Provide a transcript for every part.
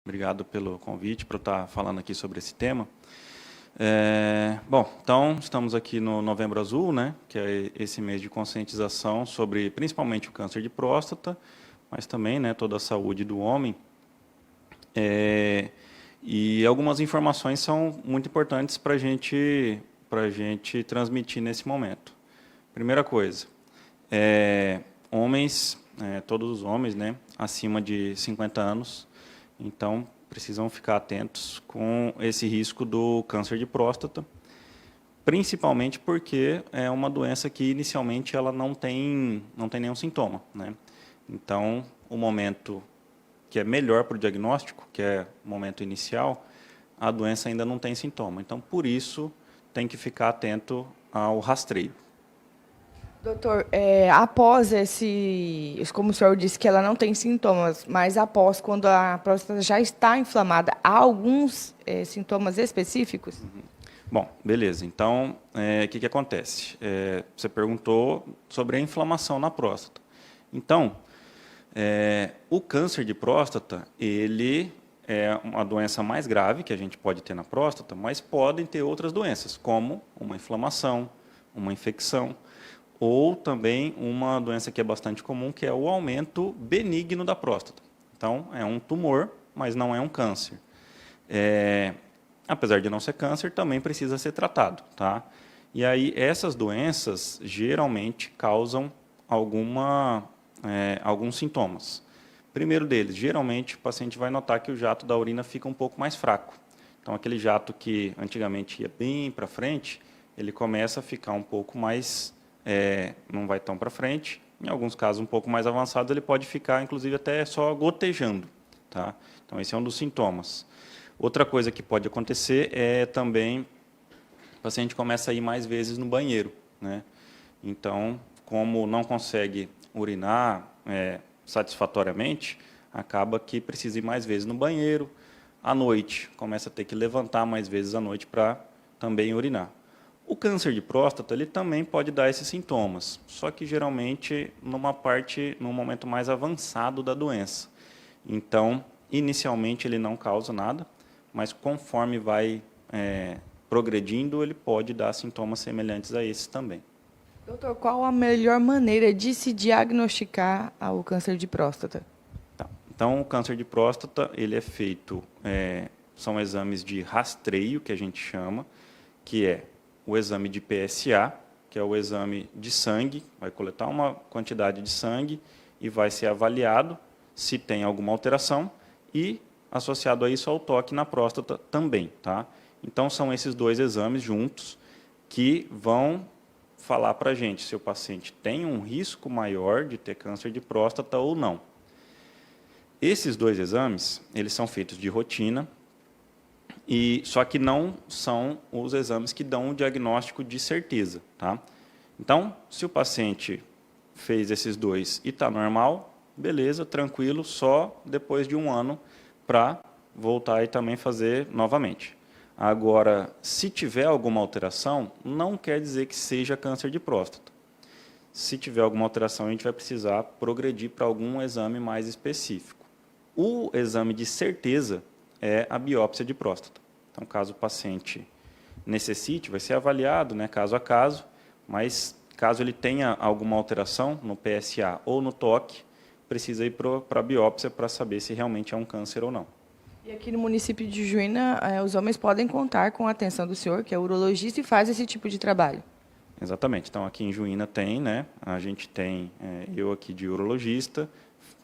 Obrigado pelo convite para eu estar falando aqui sobre esse tema. Bom, então estamos aqui no Novembro Azul, né, que é esse mês de conscientização sobre principalmente o câncer de próstata, mas também, né, toda a saúde do homem. E algumas informações são muito importantes para a gente transmitir nesse momento. Primeira coisa, todos os homens, né, acima de 50 anos, então precisam ficar atentos com esse risco do câncer de próstata, principalmente porque é uma doença que inicialmente ela não tem nenhum sintoma, né? Então, o momento que é melhor para o diagnóstico, que é o momento inicial, a doença ainda não tem sintoma. Então, por isso, tem que ficar atento ao rastreio. Doutor, após como o senhor disse que ela não tem sintomas, mas após, quando a próstata já está inflamada, há alguns sintomas específicos? Bom, beleza. Então, o que acontece? Você perguntou sobre a inflamação na próstata. Então, o câncer de próstata, ele é uma doença mais grave que a gente pode ter na próstata, mas podem ter outras doenças, como uma inflamação, uma infecção, ou também uma doença que é bastante comum, que é o aumento benigno da próstata. Então, é um tumor, mas não é um câncer. Apesar de não ser câncer, também precisa ser tratado, tá? E aí, essas doenças geralmente causam alguns sintomas. Primeiro deles, geralmente o paciente vai notar que o jato da urina fica um pouco mais fraco. Então, aquele jato que antigamente ia bem para frente, ele começa a ficar um pouco mais, não vai tão para frente. Em alguns casos um pouco mais avançados, ele pode ficar, inclusive, até só gotejando, tá? Então, esse é um dos sintomas. Outra coisa que pode acontecer é também o paciente começa a ir mais vezes no banheiro, né? Então, como não consegue urinar satisfatoriamente, acaba que precisa ir mais vezes no banheiro. À noite, começa a ter que levantar mais vezes à noite para também urinar. O câncer de próstata, ele também pode dar esses sintomas, só que geralmente num momento mais avançado da doença. Então, inicialmente ele não causa nada, mas conforme vai progredindo, ele pode dar sintomas semelhantes a esses também. Doutor, qual a melhor maneira de se diagnosticar o câncer de próstata? Tá. Então, o câncer de próstata, ele é feito, são exames de rastreio, que a gente chama, que é o exame de PSA, que é o exame de sangue, vai coletar uma quantidade de sangue e vai ser avaliado se tem alguma alteração e, associado a isso, ao toque na próstata também, tá? Então, são esses dois exames juntos que vão falar para a gente se o paciente tem um risco maior de ter câncer de próstata ou não. Esses dois exames, eles são feitos de rotina, só que não são os exames que dão o diagnóstico de certeza, tá? Então, se o paciente fez esses dois e está normal, beleza, tranquilo, só depois de 1 ano para voltar e também fazer novamente. Agora, se tiver alguma alteração, não quer dizer que seja câncer de próstata. Se tiver alguma alteração, a gente vai precisar progredir para algum exame mais específico. O exame de certeza é a biópsia de próstata. Então, caso o paciente necessite, vai ser avaliado, né, caso a caso, mas caso ele tenha alguma alteração no PSA ou no toque, precisa ir para a biópsia para saber se realmente é um câncer ou não. E aqui no município de Juína, os homens podem contar com a atenção do senhor, que é urologista, e faz esse tipo de trabalho. Exatamente. Então, aqui em Juína tem, né? A gente tem, eu aqui de urologista,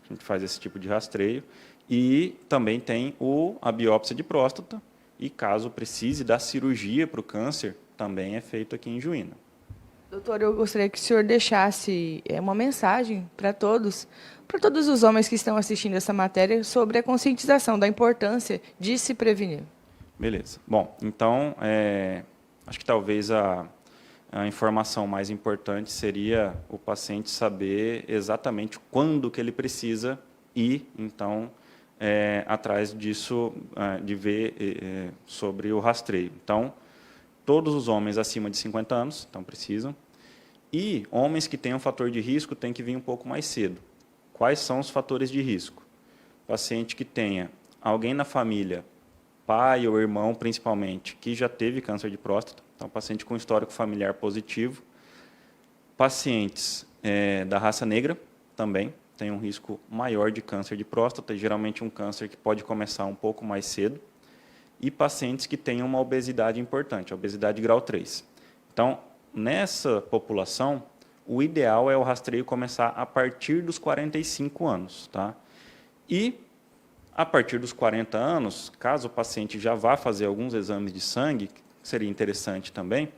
a gente faz esse tipo de rastreio, e também tem a biópsia de próstata, e caso precise da cirurgia para o câncer, também é feito aqui em Juína. Doutor, eu gostaria que o senhor deixasse uma mensagem para todos os homens que estão assistindo essa matéria sobre a conscientização da importância de se prevenir. Beleza. Bom, então, acho que talvez a informação mais importante seria o paciente saber exatamente quando que ele precisa ir, então, atrás disso, de ver sobre o rastreio. Então, todos os homens acima de 50 anos, então precisam, e homens que tenham fator de risco têm que vir um pouco mais cedo. Quais são os fatores de risco? Paciente que tenha alguém na família, pai ou irmão principalmente, que já teve câncer de próstata, então paciente com histórico familiar positivo, pacientes da raça negra também tem um risco maior de câncer de próstata, geralmente um câncer que pode começar um pouco mais cedo, e pacientes que tenham uma obesidade importante, a obesidade grau 3. Então, nessa população, o ideal é o rastreio começar a partir dos 45 anos. Tá? E, a partir dos 40 anos, caso o paciente já vá fazer alguns exames de sangue, seria interessante também,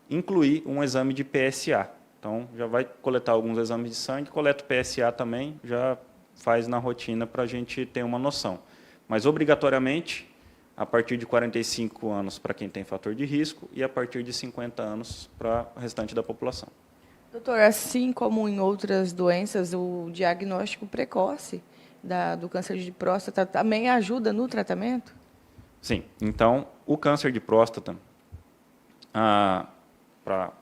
incluir um exame de PSA. Então, já vai coletar alguns exames de sangue, coleta o PSA também, já faz na rotina para a gente ter uma noção. Mas, obrigatoriamente, a partir de 45 anos para quem tem fator de risco e a partir de 50 anos para o restante da população. Doutor, assim como em outras doenças, o diagnóstico precoce do câncer de próstata também ajuda no tratamento? Sim. Então, o câncer de próstata, para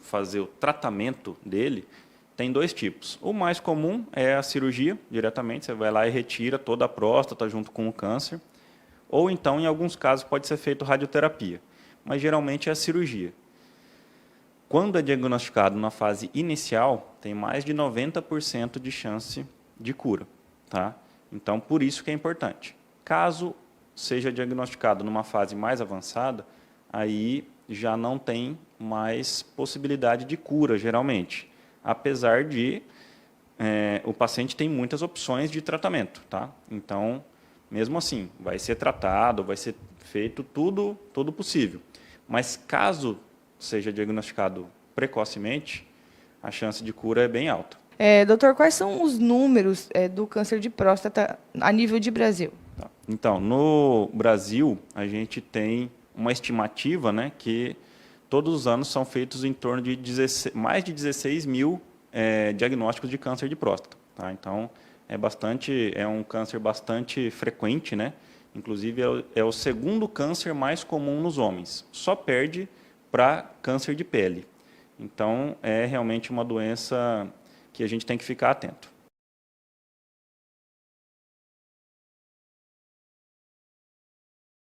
fazer o tratamento dele, tem dois tipos. O mais comum é a cirurgia, diretamente, você vai lá e retira toda a próstata junto com o câncer. Ou então, em alguns casos, pode ser feito radioterapia, mas geralmente é a cirurgia. Quando é diagnosticado na fase inicial, tem mais de 90% de chance de cura. Tá? Então, por isso que é importante. Caso seja diagnosticado numa fase mais avançada, aí já não tem mais possibilidade de cura, geralmente. Apesar de o paciente tem muitas opções de tratamento. Tá? Então, mesmo assim, vai ser tratado, vai ser feito tudo possível. Mas caso seja diagnosticado precocemente, a chance de cura é bem alta. Doutor, quais são os números do câncer de próstata a nível de Brasil? Tá. Então, no Brasil, a gente tem uma estimativa, né, que todos os anos são feitos em torno de mais de 16 mil diagnósticos de câncer de próstata. Tá? Então, é um câncer bastante frequente, né? Inclusive é o segundo câncer mais comum nos homens, só perde para câncer de pele. Então, é realmente uma doença que a gente tem que ficar atento.